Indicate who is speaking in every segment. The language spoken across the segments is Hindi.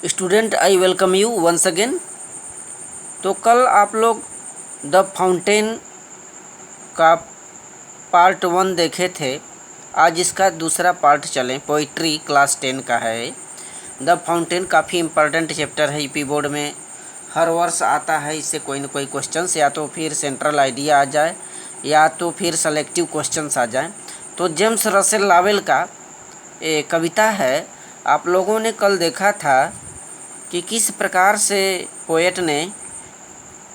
Speaker 1: Student, I welcome you once again. तो कल आप लोग द फाउंटेन का पार्ट 1 देखे थे। आज इसका दूसरा पार्ट चलें। पोइट्री क्लास 10 का है। द फाउंटेन काफ़ी इम्पॉर्टेंट चैप्टर है। यूपी बोर्ड में हर वर्ष आता है। इससे कोई ना कोई क्वेश्चंस या तो फिर सेंट्रल आइडिया आ जाए या तो फिर सेलेक्टिव क्वेश्चंस आ जाए। तो जेम्स रसेल लॉवेल का कविता है। आप लोगों ने कल देखा था कि किस प्रकार से पोएट ने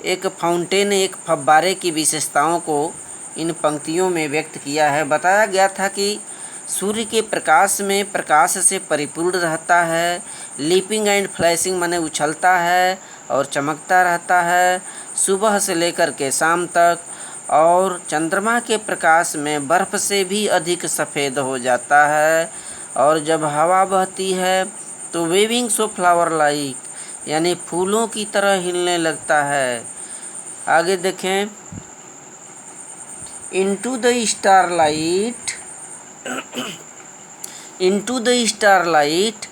Speaker 1: एक फाउंटेन, एक फव्वारे की विशेषताओं को इन पंक्तियों में व्यक्त किया है। बताया गया था कि सूर्य के प्रकाश में प्रकाश से परिपूर्ण रहता है। लीपिंग एंड फ्लैशिंग माने उछलता है और चमकता रहता है सुबह से लेकर के शाम तक। और चंद्रमा के प्रकाश में बर्फ़ से भी अधिक सफ़ेद हो जाता है। और जब हवा बहती है तो वेविंग्स ऑफ फ्लावर लाइक यानी फूलों की तरह हिलने लगता है। आगे देखें, into the starlight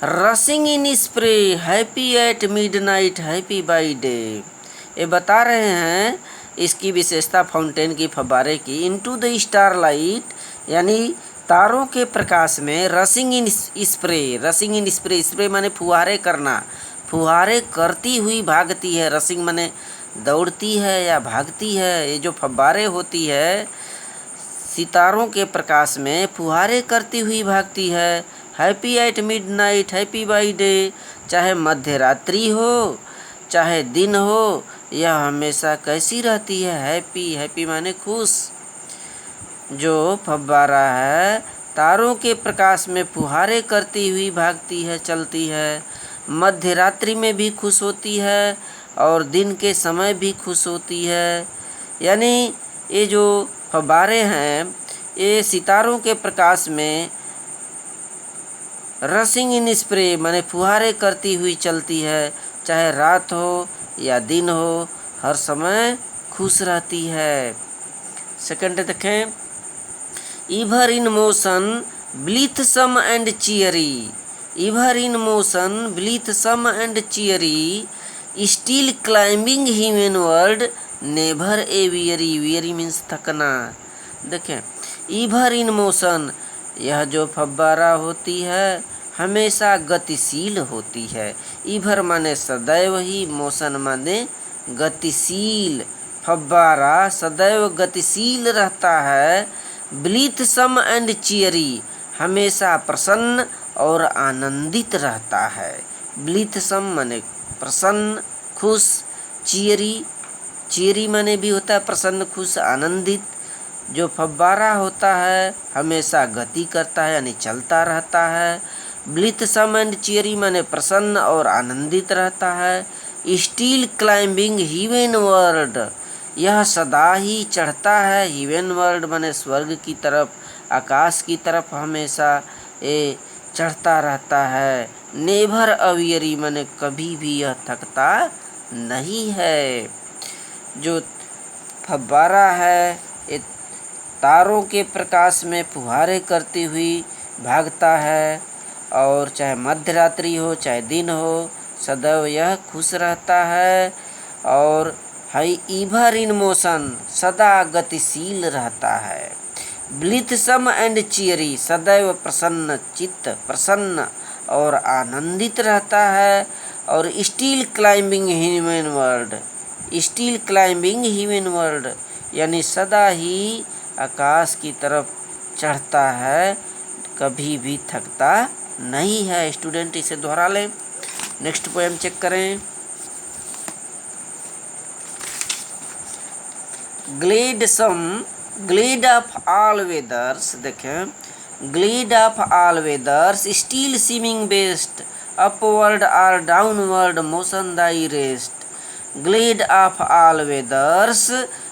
Speaker 1: रसिंग in spray happy at midnight happy by day. ये बता रहे हैं इसकी विशेषता फाउंटेन की, फव्वारे की। इनटू द स्टारलाइट यानी तारों के प्रकाश में, रसिंग इन स्प्रे, स्प्रे माने फुहारे करना, फुहारे करती हुई भागती है। रसिंग माने दौड़ती है या भागती है। ये जो फव्वारे होती है सितारों के प्रकाश में फुहारे करती हुई भागती है। Happy at midnight happy by day, चाहे मध्य रात्रि हो चाहे दिन हो, यह हमेशा कैसी रहती है? हैप्पी माने खुश। जो फव्वारा है तारों के प्रकाश में फुहारे करती हुई भागती है, चलती है। मध्य रात्रि में भी खुश होती है और दिन के समय भी खुश होती है। यानी ये जो फव्वारे हैं ये सितारों के प्रकाश में रसिंग इन स्प्रे माने फुहारे करती हुई चलती है। चाहे रात हो या दिन हो, हर समय खुश रहती है। सेकंड देखें, ever in motion blithesome and cheery, ever in motion blithesome and cheery, still climbing humanward never a weary, weary means थकना। देखें, ईवर इन मोशन, यह जो फव्वारा होती है हमेशा गतिशील होती है। ईवर माने सदैव ही, मोशन माने गतिशील। फव्वारा सदैव गतिशील रहता है। ब्लीथसम एंड चियरी, हमेशा प्रसन्न और आनंदित रहता है। ब्लीथसम माने प्रसन्न, खुश। चियरी माने भी होता है प्रसन्न, खुश, आनंदित। जो फव्वारा होता है हमेशा गति करता है यानी चलता रहता है। ब्लीथसम एंड चियरी माने प्रसन्न और आनंदित रहता है। स्टिल क्लाइंबिंग हीवन वर्ल्ड, यह सदा ही चढ़ता है। हीवन वर्ल्ड माने स्वर्ग की तरफ, आकाश की तरफ हमेशा ये चढ़ता रहता है। नेवर अवियरी माने कभी भी यह थकता नहीं है। जो फव्वारा है ये तारों के प्रकाश में फुहारे करती हुई भागता है और चाहे मध्य रात्रि हो चाहे दिन हो, सदैव यह खुश रहता है। और हाई ईवर इन मोशन, सदा गतिशील रहता है। ब्लीथसम एंड चियरी, सदैव प्रसन्न चित्त, प्रसन्न और आनंदित रहता है। और still climbing human world, still climbing human world यानी सदा ही आकाश की तरफ चढ़ता है, कभी भी थकता नहीं है। स्टूडेंट इसे दोहरा लें। नेक्स्ट पोएम चेक करें। ग्लेड ऑफ ऑल वेदर्स, देखें, glad of all weathers still seeming best, upward और downward motion thy rest. Glad of all weathers,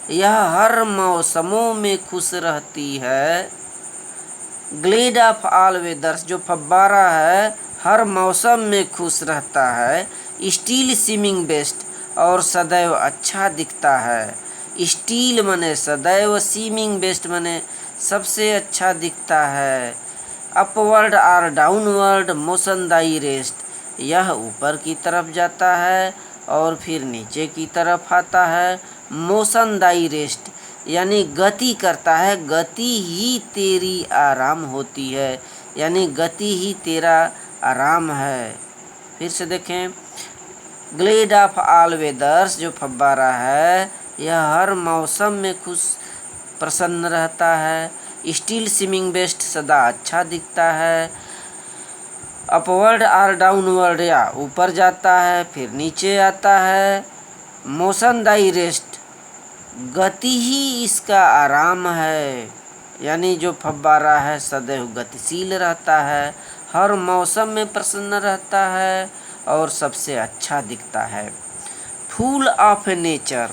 Speaker 1: यह हर मौसमों में खुश रहती है। ग्लेड ऑफ ऑल वेदर्स, जो फव्वारा है हर मौसम में खुश रहता है। स्टिल सीमिंग बेस्ट, और सदैव अच्छा दिखता है। स्टिल माने सदैव, सीमिंग बेस्ट माने सबसे अच्छा दिखता है। अपवर्ड और डाउनवर्ड मोशन दाई रेस्ट, यह ऊपर की तरफ जाता है और फिर नीचे की तरफ आता है। मोशन डायरेस्ट यानी गति करता है, गति ही तेरी आराम होती है, यानी गति ही तेरा आराम है। फिर से देखें, ग्लेड ऑफ ऑल वेदर्स जो फव्वारा है यह हर मौसम में खुश प्रसन्न रहता है। स्टिल स्विमिंग बेस्ट सदा अच्छा दिखता है। अपवर्ड और डाउनवर्ड या ऊपर जाता है फिर नीचे आता है। मोशन डायरेस्ट गति ही इसका आराम है, यानी जो फव्वारा है सदैव गतिशील रहता है, हर मौसम में प्रसन्न रहता है और सबसे अच्छा दिखता है। फुल ऑफ नेचर,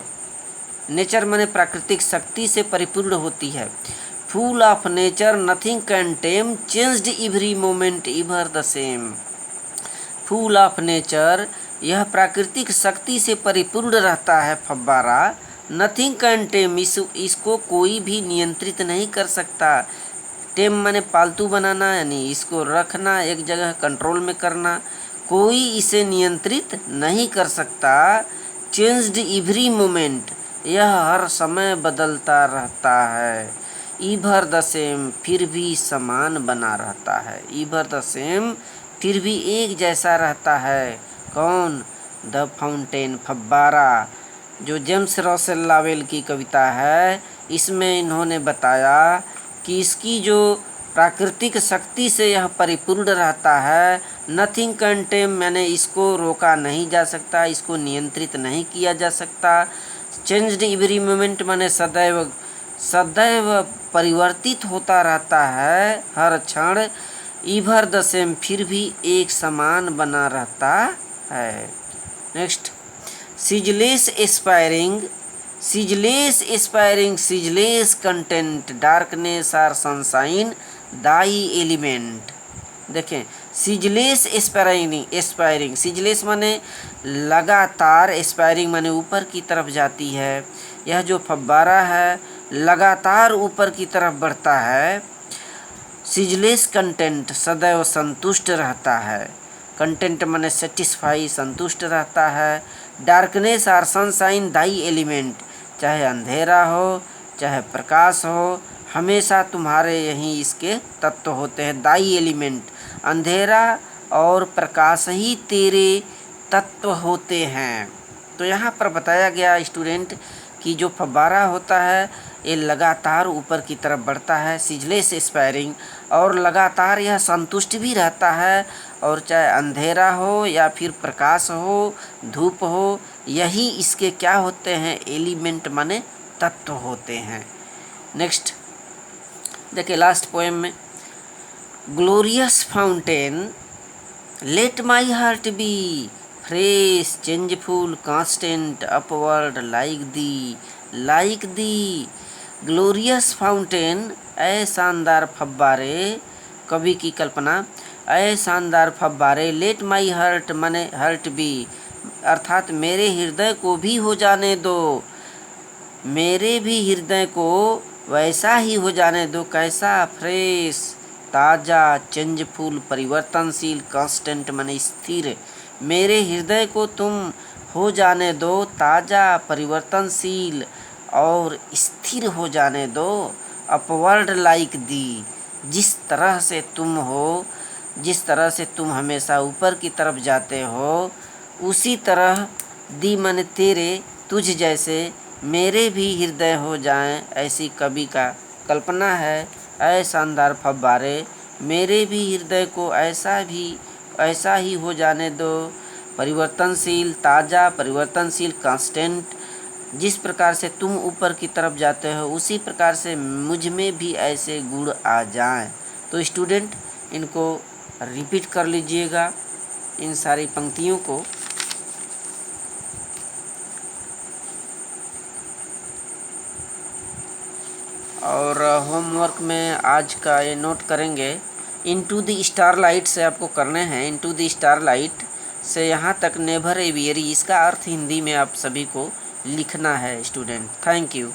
Speaker 1: नेचर माने प्राकृतिक शक्ति से परिपूर्ण होती है। Full of nature nothing can time changed every moment ever the same. Full of nature यह प्राकृतिक शक्ति से परिपूर्ण रहता है फव्वारा। नथिंग कैन टेम, इसको कोई भी नियंत्रित नहीं कर सकता। टेम माने पालतू बनाना, यानी इसको रखना एक जगह कंट्रोल में करना। कोई इसे नियंत्रित नहीं कर सकता। चेंज्ड एवरी मोमेंट, यह हर समय बदलता रहता है। ईवर द सेम, फिर भी समान बना रहता है। ईवर द सेम, फिर भी एक जैसा रहता है। कौन? द फाउंटेन, फव्वारा, जो जेम्स रसेल लावेल की कविता है। इसमें इन्होंने बताया कि इसकी जो प्राकृतिक शक्ति से यह परिपूर्ण रहता है। नथिंग कैन टेम, यानी इसको रोका नहीं जा सकता, इसको नियंत्रित नहीं किया जा सकता। चेंज्ड एवरी मोमेंट माने सदैव सदैव परिवर्तित होता रहता है हर क्षण। ईवर द सेम, फिर भी एक समान बना रहता है। Next, ceaseless aspiring, ceaseless aspiring, ceaseless content, darkness और सनशाइन दाई एलिमेंट। देखें, सीजलेस एस्पायरिंग, सीजलेस माने लगातार, एस्पायरिंग माने ऊपर की तरफ जाती है। यह जो फव्वारा है लगातार ऊपर की तरफ बढ़ता है। सीजलेस कंटेंट, सदैव संतुष्ट रहता है। कंटेंट माने सेटिस्फाई, संतुष्ट रहता है। डार्कनेस और सनशाइन दाई एलिमेंट, चाहे अंधेरा हो चाहे प्रकाश हो, हमेशा तुम्हारे यहीं इसके तत्व होते हैं। दाई एलिमेंट, अंधेरा और प्रकाश ही तेरे तत्व होते हैं। तो यहाँ पर बताया गया स्टूडेंट कि जो फव्वारा होता है ये लगातार ऊपर की तरफ बढ़ता है, सीजलेस एस्पायरिंग, और लगातार यह संतुष्ट भी रहता है। और चाहे अंधेरा हो या फिर प्रकाश हो, धूप हो, यही इसके क्या होते हैं? एलिमेंट माने तत्व होते हैं। नेक्स्ट देखिए लास्ट पोएम में, glorious fountain, let my heart be fresh changeful constant upward like thee. Glorious fountain, ऐ शानदार फव्वारे, कवि की कल्पना, ऐ शानदार फव्वारे, लेट माई हार्ट माने हर्ट बी, अर्थात मेरे हृदय को भी हो जाने दो, मेरे भी हृदय को वैसा ही हो जाने दो। कैसा? फ्रेश, ताज़ा, चेंजफुल, परिवर्तनशील, कांस्टेंट माने स्थिर। मेरे हृदय को तुम हो जाने दो ताज़ा, परिवर्तनशील और स्थिर हो जाने दो। अपवर्ड लाइक दी, जिस तरह से तुम हो, जिस तरह से तुम हमेशा ऊपर की तरफ जाते हो, उसी तरह दी माने तेरे, तुझ जैसे मेरे भी हृदय हो जाएं, ऐसी कवि का कल्पना है। ऐ शानदार फव्वारे, मेरे भी हृदय को ऐसा ही हो जाने दो। परिवर्तनशील, ताज़ा, परिवर्तनशील, कांस्टेंट, जिस प्रकार से तुम ऊपर की तरफ जाते हो उसी प्रकार से मुझ में भी ऐसे गुण आ जाएं। तो स्टूडेंट इनको रिपीट कर लीजिएगा, इन सारी पंक्तियों को। और होमवर्क में आज का ये नोट करेंगे, इनटू द स्टारलाइट से आपको करने हैं। इनटू द स्टारलाइट से यहाँ तक नेवर ए वेरी, इसका अर्थ हिंदी में आप सभी को लिखना है स्टूडेंट। Thank you.